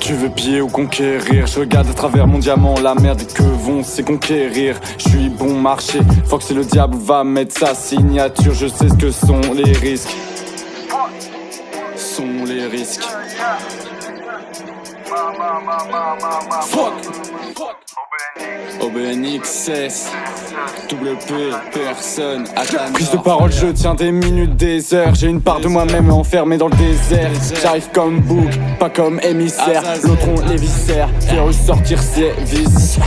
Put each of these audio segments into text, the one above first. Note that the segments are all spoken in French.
Tu veux piller ou conquérir? Je regarde à travers mon diamant, la merde et que vont c'est conquérir. Je suis bon marché, faut que c'est le diable va mettre sa signature. Je sais ce que sont les risques. Sont les risques. Fuck. OBNXS WP, personne à ta prise de parole, je tiens des minutes, des heures. J'ai une part de moi-même enfermée dans le désert. J'arrive comme bouc, pas comme émissaire. L'autre on les viscères, fait ressortir ses vis.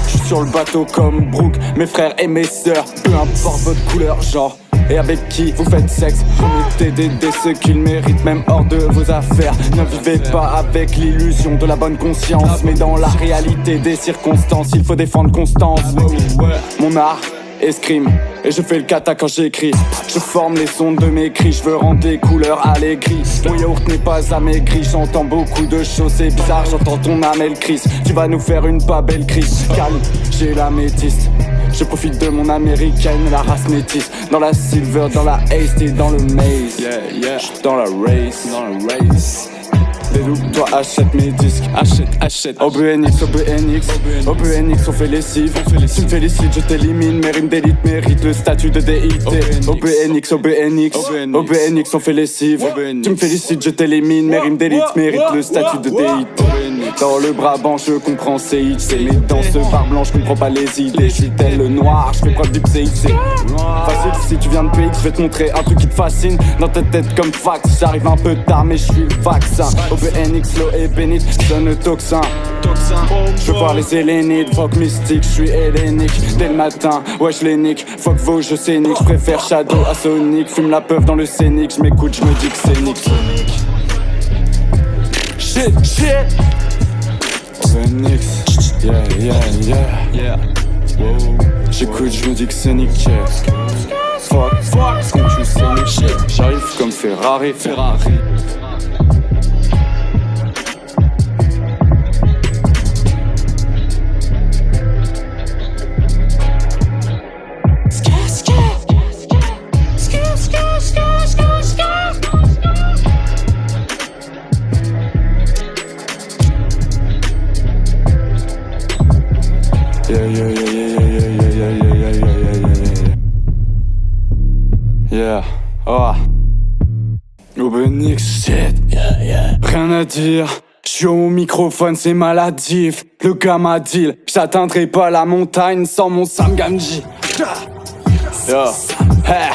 Je suis sur le bateau comme Brooke, mes frères et mes sœurs. Peu importe votre couleur, genre. Et avec qui vous faites sexe, promettez d'aider ceux qu'ils méritent, même hors de vos affaires. Ne vivez pas avec l'illusion de la bonne conscience, mais dans la réalité des circonstances, il faut défendre constance. Mon art escrime, et je fais le kata quand j'écris. Je forme les sons de mes cris, je veux rendre des couleurs allégries. Mon yaourt n'est pas amaigri, j'entends beaucoup de choses, c'est bizarre, j'entends ton âme elle crise. Tu vas nous faire une pas belle crise, calme, j'ai la métisse. Je profite de mon américaine, la race métisse. Dans la silver, dans la haste et dans le maze. J'suis dans la race. Déloupe-toi, achète mes disques. Achète. OBNX, on fait lessive. Tu me félicites, je t'élimine. Mes rimes d'élite méritent le statut de déité. OBNX, on fait lessive. Tu me félicites, je t'élimine. Mes rimes d'élite méritent le statut de déité. Dans le Brabant, je comprends CIC. Mais dans ce bar blanc, je comprends pas les idées. Je suis tel le noir, je fais preuve du CIC. Facile, si tu viens de PX, je vais te montrer un truc qui te fascine. Dans ta tête comme fax, j'arrive un peu tard, mais je suis le vaccin. OBNX, l'eau est bénite, donne le toxin. Je veux voir les Hélénides, fuck mystique, je suis hellénique. Dès le matin, ouais je les nique. Fuck vos jeux scéniques, je préfère Shadow à Sonic. Fume la peuf dans le scénic, je m'écoute, je me dis que c'est nique. Shit. OBNX, yeah. Wow. J'écoute, je me dis que c'est nickel. Fuck, quand tu sais nique. J'arrive comme Ferrari. Yeah. Oh. OBNX, shit. Rien à dire. Je suis au microphone, c'est maladif. Le gars m'a dit, j'atteindrai pas la montagne sans mon Sam Gamji. Hey.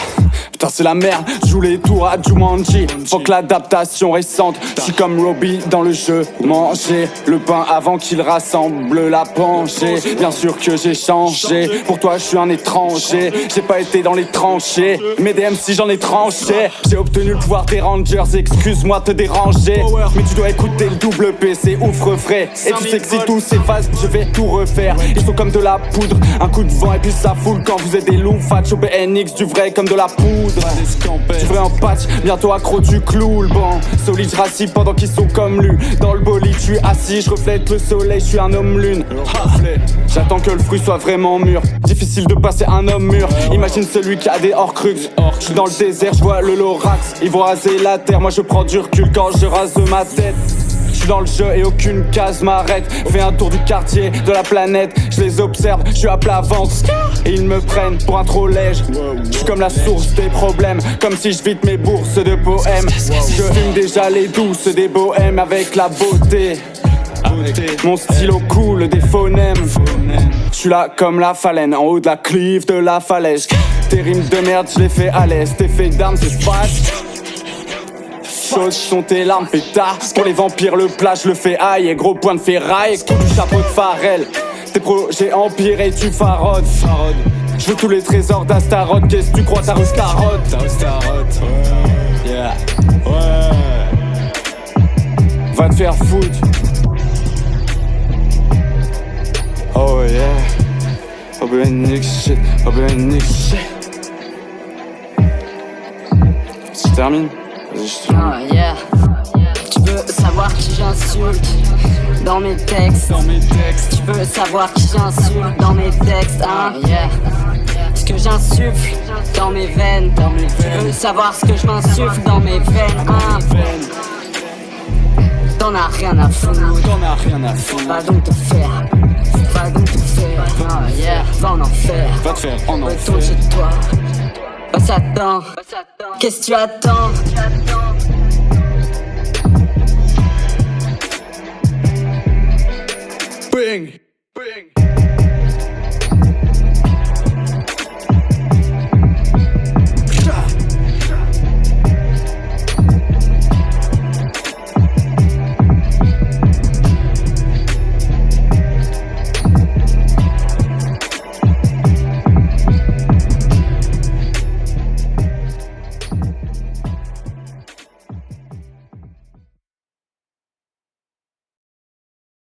Putain c'est la merde, joue les tours à Jumanji. Fuck l'adaptation récente, j'suis comme Robbie dans le jeu. Manger le pain avant qu'il rassemble la pangée. Bien sûr que j'ai changé, pour toi je suis un étranger. J'ai pas été dans les tranchées, mes DM si j'en ai tranché. J'ai obtenu le pouvoir des Rangers, excuse-moi te déranger. Mais tu dois écouter le double P, c'est ouf refrais. Et tu sais que si tout s'efface, je vais tout refaire. Ils sont comme de la poudre, un coup de vent et puis ça foule. Quand vous êtes des loups, fat, OBNX, du vrai comme de la poudre. Tu vrai en patch, bientôt accro tu cloues le banc. Solide je rassis pendant qu'ils sont comme lui. Dans le bolide je suis assis, je reflète le soleil, je suis un homme lune. J'attends que le fruit soit vraiment mûr. Difficile de passer un homme mûr. Imagine celui qui a des Horcruxes. Je suis dans le désert, je vois le Lorax. Ils vont raser la terre, moi je prends du recul quand je rase ma tête. Je suis dans le jeu et aucune case m'arrête. Fais un tour du quartier, de la planète. Je les observe, je suis à plat ventre. Et ils me prennent pour un trolège. Je suis comme la source des problèmes, comme si je vide mes bourses de poèmes. Je fume déjà les douces des bohèmes avec la beauté. Mon stylo coule des phonèmes. Je suis là comme la phalène, en haut de la clive de la falaise. Tes rimes de merde, je les fais à l'aise. Tes faits d'armes, c'est fast. Choses sont tes larmes, pétard. Pour les vampires, le plat, je le fais aïe. Et gros point de ferraille, coup du chapeau de Pharrell. Tes projets empire et tu faraudes. Je veux tous les trésors d'Astaroth. Qu'est-ce que tu crois, t'as Rustaroth? Yeah. Va te faire foutre. Oh yeah. OBNX shit. Si je termine? Oh yeah. Tu veux savoir qui j'insulte dans mes textes. Tu veux savoir qui j'insulte dans mes textes, hein? Yeah. Ce que j'insuffle dans mes veines. Tu veux savoir ce que je m'insuffle dans mes veines, hein? Dans t'en as rien à foutre. T'en as rien à foutre. Va donc te faire. Va donc te faire. Oh yeah, va en enfer. Va te faire en enfer. Retourne chez toi. Va s'attend. Qu'est-ce que tu attends? Bing, bing.